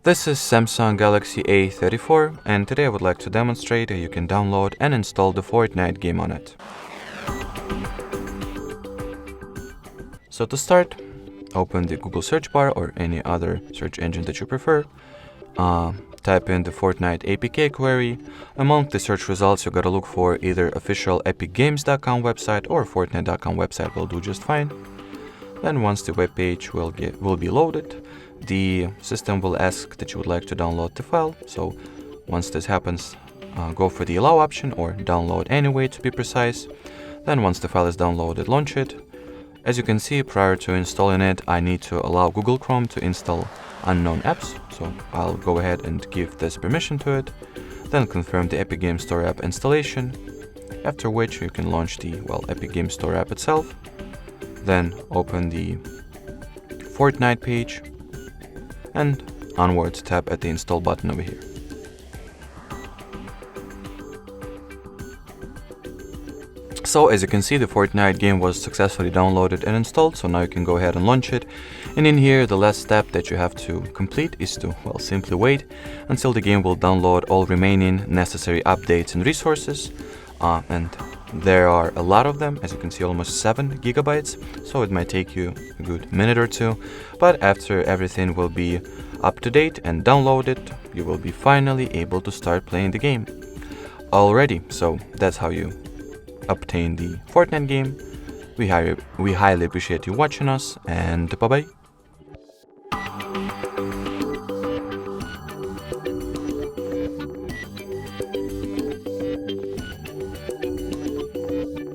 This is Samsung Galaxy A34, and today I would like to demonstrate how you can download and install the Fortnite game on it. So to start, open the Google search bar or any other search engine that you prefer. Type in the Fortnite APK query. Among the search results, you gotta look for either official epicgames.com website or Fortnite.com website will do just fine. Then once the web page will be loaded, the system will ask that you would like to download the file. So once this happens, go for the allow option, or download anyway to be precise. Then once the file is downloaded, launch it. As you can see, prior to installing it, I need to allow Google Chrome to install unknown apps. So I'll go ahead and give this permission to it. Then confirm the Epic Games Store app installation, after which you can launch the Epic Games Store app itself. Then open the Fortnite page and onwards tap at the install button over here. So as you can see, the Fortnite game was successfully downloaded and installed, so now you can go ahead and launch it. And in here, the last step that you have to complete is to, simply wait until the game will download all remaining necessary updates and resources. And there are a lot of them, as you can see, almost 7 gigabytes, so it might take you a good minute or two. But after everything will be up to date and downloaded, you will be finally able to start playing the game. Alrighty, so that's how you obtain the Fortnite game. We highly appreciate you watching us, and bye bye.